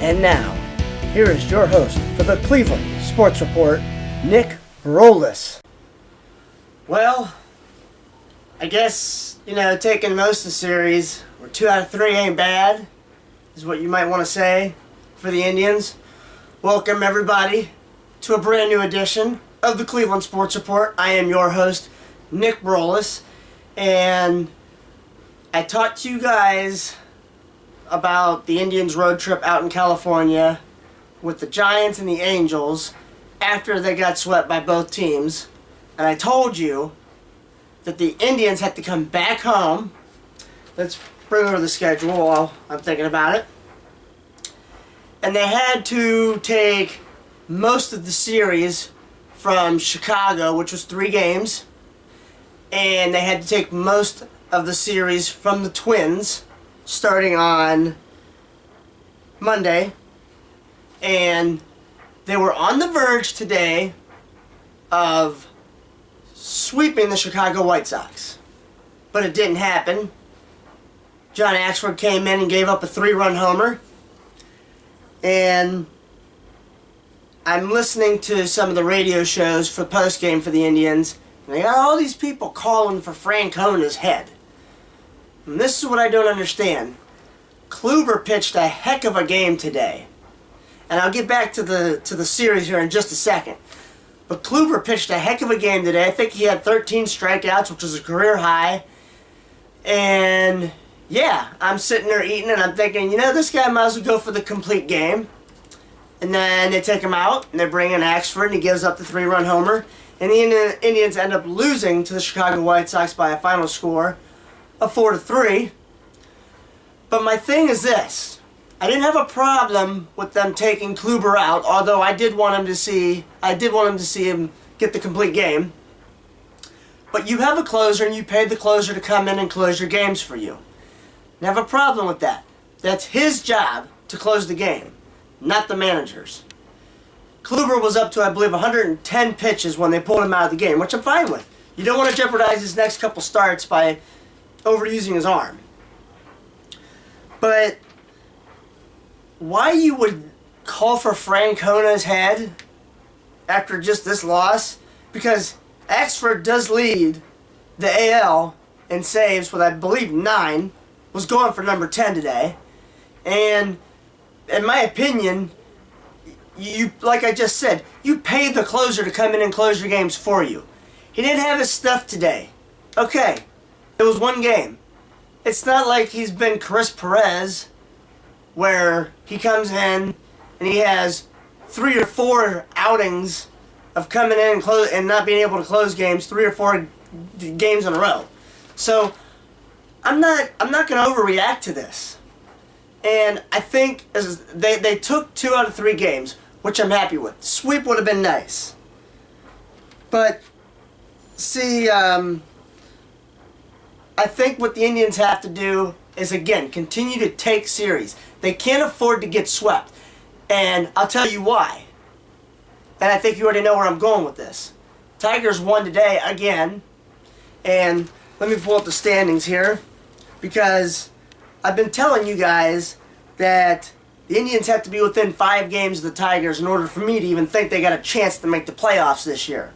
And now, here is your host for the Cleveland Sports Report, Nick Brolis. Well, I guess, taking most of the series, or 2 out of 3 ain't bad, is what you might want to say for the Indians. Welcome, everybody, to a brand new edition of the Cleveland Sports Report. I am your host, Nick Brolis, and I talked to you guys about the Indians' road trip out in California with the Giants and the Angels after they got swept by both teams. And I told you that the Indians had to come back home. Let's bring over the schedule while I'm thinking about it. And they had to take most of the series from Chicago, which was 3 games. And they had to take most of the series from the Twins, starting on Monday. And they were on the verge today of sweeping the Chicago White Sox. But it didn't happen. John Axford came in and gave up a 3-run homer. And I'm listening to some of the radio shows for postgame for the Indians. And they got all these people calling for Francona's head. And this is what I don't understand. Kluber pitched a heck of a game today. And I'll get back to the series here in just a second. But Kluber pitched a heck of a game today. I think he had 13 strikeouts, which was a career high. And yeah, I'm sitting there eating and I'm thinking, this guy might as well go for the complete game. And then they take him out and they bring in Axford and he gives up the 3-run homer. And the Indians end up losing to the Chicago White Sox by a final score of 4-3. But my thing is this. I didn't have a problem with them taking Kluber out, although I did want him to see him get the complete game. But you have a closer and you paid the closer to come in and close your games for you. I have a problem with that. That's his job to close the game, not the manager's. Kluber was up to, I believe, 110 pitches when they pulled him out of the game, which I'm fine with. You don't want to jeopardize his next couple starts by overusing his arm. But why you would call for Francona's head after just this loss? Because Axford does lead the AL in saves with, I believe, 9. Was going for number 10 today. And in my opinion, you, like I just said, you paid the closer to come in and close your games for you. He didn't have his stuff today. Okay, it was 1 game. It's not like he's been Chris Perez, where he comes in and he has 3 or 4 outings of coming in and not being able to close games, 3 or 4 games in a row. So I'm not going to overreact to this. And I think they took 2 out of 3 games, which I'm happy with. Sweep would have been nice. But see, I think what the Indians have to do is, again, continue to take series. They can't afford to get swept. And I'll tell you why. And I think you already know where I'm going with this. Tigers won today again. And let me pull up the standings here. Because I've been telling you guys that the Indians have to be within 5 games of the Tigers in order for me to even think they got a chance to make the playoffs this year.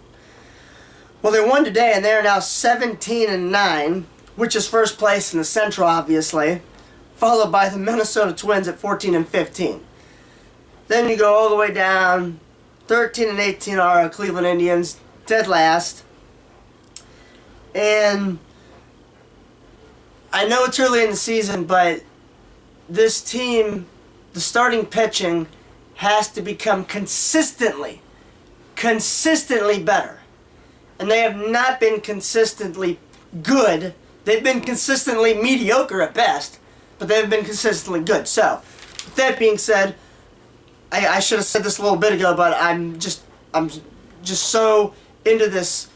Well, they won today, and they're now 17-9, which is first place in the Central, obviously, followed by the Minnesota Twins at 14-15. Then you go all the way down. 13-18 are Cleveland Indians, dead last. And I know it's early in the season, but this team, the starting pitching, has to become consistently better. And they have not been consistently good. They've been consistently mediocre at best, but they've been consistently good. So, with that being said, I should have said this a little bit ago, but I'm just so into this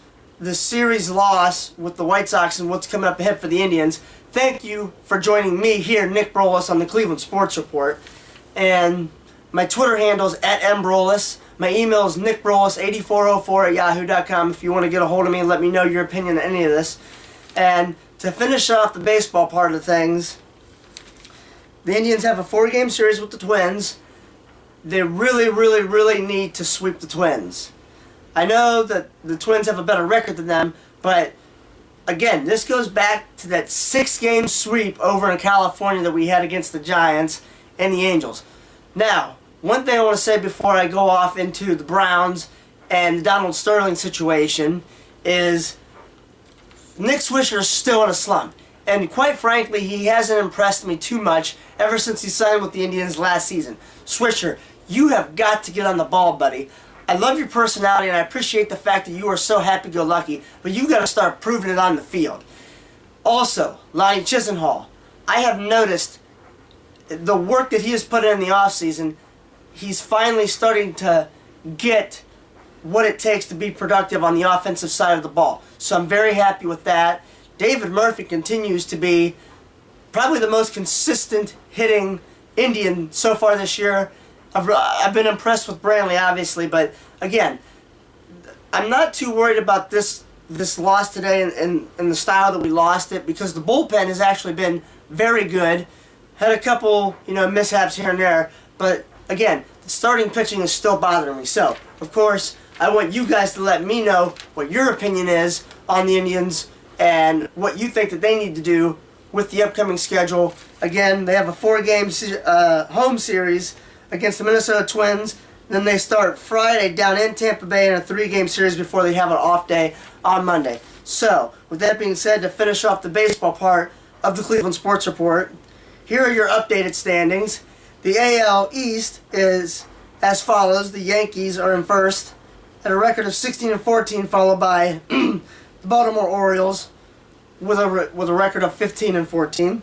series loss with the White Sox and what's coming up ahead for the Indians. Thank you for joining me here, Nick Brolis, on the Cleveland Sports Report. And my Twitter handle is @mbrolis. My email is nickbrolis8404@yahoo.com if you want to get a hold of me and let me know your opinion on any of this. And to finish off the baseball part of things, the Indians have a 4-game series with the Twins. they really, really, really need to sweep the Twins. I know that the Twins have a better record than them, but again, this goes back to that 6-game sweep over in California that we had against the Giants and the Angels. Now, one thing I want to say before I go off into the Browns and the Donald Sterling situation is Nick Swisher is still in a slump. And quite frankly, he hasn't impressed me too much ever since he signed with the Indians last season. Swisher, you have got to get on the ball, buddy. I love your personality and I appreciate the fact that you are so happy-go-lucky, but you got to start proving it on the field. Also, Lonnie Chisenhall, I have noticed the work that he has put in the offseason. He's finally starting to get what it takes to be productive on the offensive side of the ball. So I'm very happy with that. David Murphy continues to be probably the most consistent hitting Indian so far this year. I've been impressed with Brantley, obviously, but again, I'm not too worried about this loss today and the style that we lost it, because the bullpen has actually been very good. Had a couple, mishaps here and there, but again, the starting pitching is still bothering me. So, of course, I want you guys to let me know what your opinion is on the Indians and what you think that they need to do with the upcoming schedule. Again, they have a 4-game home series against the Minnesota Twins. Then they start Friday down in Tampa Bay in a 3-game series before they have an off day on Monday. So, with that being said, to finish off the baseball part of the Cleveland Sports Report, here are your updated standings. The AL East is as follows. The Yankees are in first at a record of 16-14, followed by the Baltimore Orioles with a record of 15-14.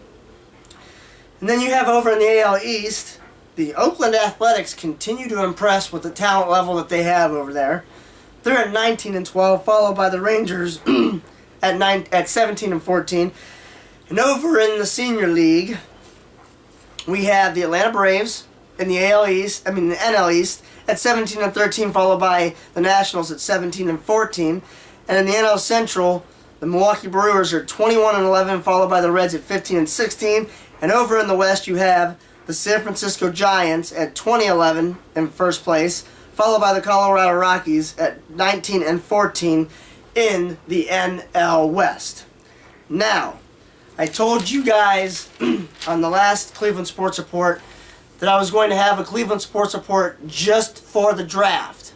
And then you have over in the AL East, the Oakland Athletics continue to impress with the talent level that they have over there. They're at 19-12, followed by the Rangers at 17-14. And over in the Senior League, we have the Atlanta Braves in the NL East at 17-13, followed by the Nationals at 17-14. And in the NL Central, the Milwaukee Brewers are 21-11, followed by the Reds at 15-16. And over in the West, you have the San Francisco Giants at 20-11 in first place, followed by the Colorado Rockies at 19-14 in the NL West. Now, I told you guys on the last Cleveland Sports Report that I was going to have a Cleveland Sports Report just for the draft,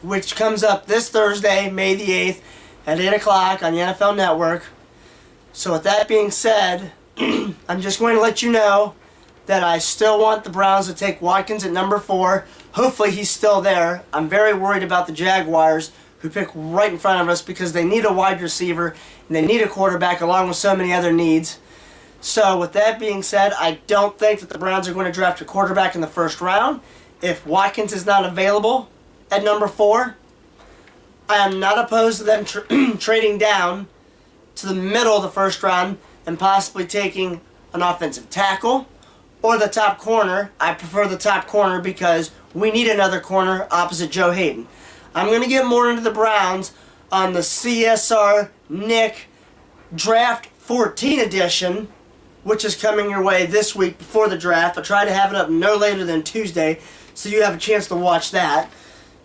which comes up this Thursday, May the 8th, at 8 o'clock on the NFL Network. So with that being said, I'm just going to let you know that I still want the Browns to take Watkins at number 4. Hopefully he's still there. I'm very worried about the Jaguars, who pick right in front of us, because they need a wide receiver and they need a quarterback along with so many other needs. So with that being said, I don't think that the Browns are going to draft a quarterback in the first round. If Watkins is not available at number 4, I am not opposed to them trading down to the middle of the first round and possibly taking an offensive tackle or the top corner. I prefer the top corner because we need another corner opposite Joe Hayden. I'm going to get more into the Browns on the CSR Nick Draft 14 edition, which is coming your way this week before the draft. I'll try to have it up no later than Tuesday so you have a chance to watch that.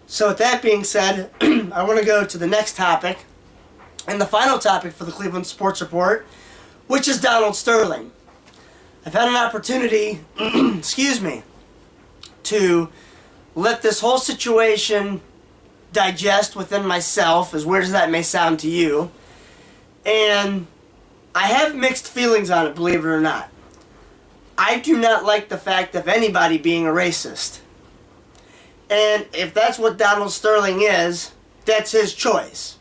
So with that being said, I want to go to the next topic, and the final topic for the Cleveland Sports Report, which is Donald Sterling. I've had an opportunity, to let this whole situation digest within myself, as weird as that may sound to you, and I have mixed feelings on it, believe it or not. I do not like the fact of anybody being a racist. And if that's what Donald Sterling is, that's his choice.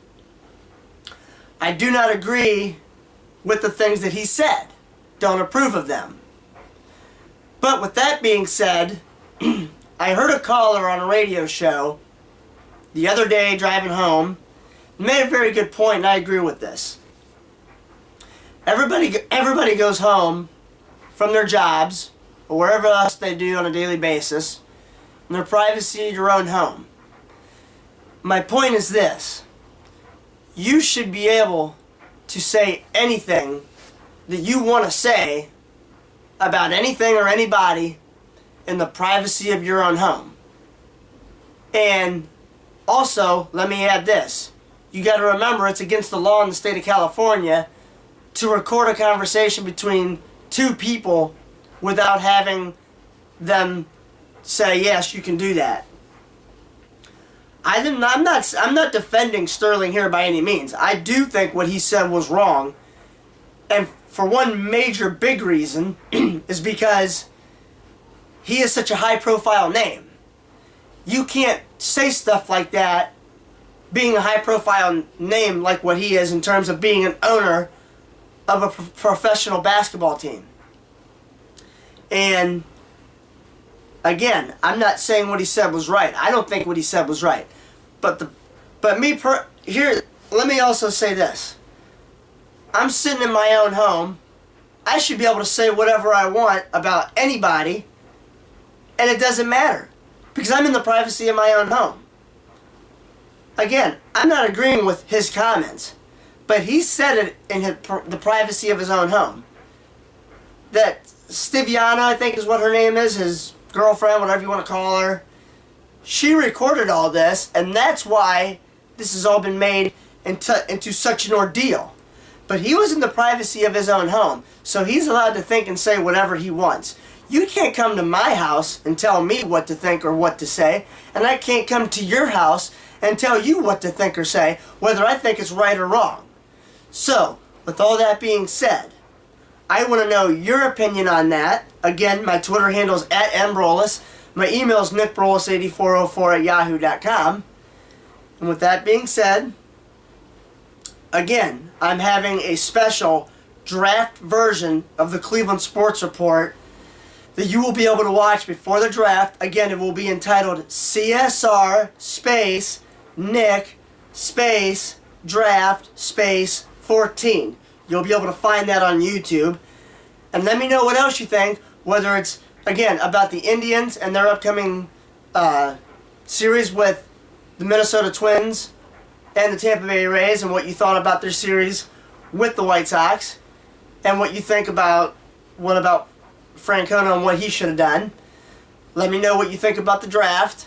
I do not agree with the things that he said. Don't approve of them. But with that being said, I heard a caller on a radio show the other day driving home, made a very good point, and I agree with this. Everybody goes home from their jobs or wherever else they do on a daily basis in their privacy of your own home. My point is this: you should be able to say anything that you want to say about anything or anybody in the privacy of your own home. And also, let me add this. You got to remember it's against the law in the state of California to record a conversation between two people without having them say, yes, you can do that. I'm not defending Sterling here by any means. I do think what he said was wrong. And for one major big reason is because he is such a high profile name. You can't say stuff like that being a high profile name like what he is in terms of being an owner of a professional basketball team. And again, I'm not saying what he said was right. I don't think what he said was right. Let me also say this. I'm sitting in my own home. I should be able to say whatever I want about anybody, and it doesn't matter because I'm in the privacy of my own home. Again, I'm not agreeing with his comments, but he said it in the privacy of his own home. That Stiviana, I think is what her name is, his girlfriend, whatever you want to call her, she recorded all this, and that's why this has all been made into such an ordeal. But he was in the privacy of his own home, so he's allowed to think and say whatever he wants. You can't come to my house and tell me what to think or what to say, and I can't come to your house and tell you what to think or say, whether I think it's right or wrong. So, with all that being said, I want to know your opinion on that. Again, my Twitter handle is @mbrolis. My email is nickbrolis8404@yahoo.com. And with that being said, again, I'm having a special draft version of the Cleveland Sports Report that you will be able to watch before the draft. Again, it will be entitled CSR space Nick space draft space 14. You'll be able to find that on YouTube. And let me know what else you think, whether it's, again, about the Indians and their upcoming series with the Minnesota Twins and the Tampa Bay Rays, and what you thought about their series with the White Sox, and what you think about Francona and what he should have done. Let me know what you think about the draft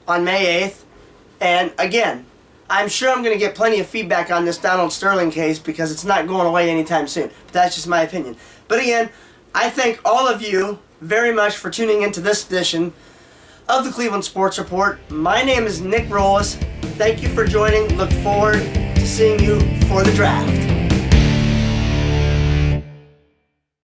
on May 8th. And again, I'm sure I'm going to get plenty of feedback on this Donald Sterling case because it's not going away anytime soon. But that's just my opinion. But again, I thank all of you very much for tuning into this edition of the Cleveland Sports Report. My name is Nick Brolis. Thank you for joining. Look forward to seeing you for the draft.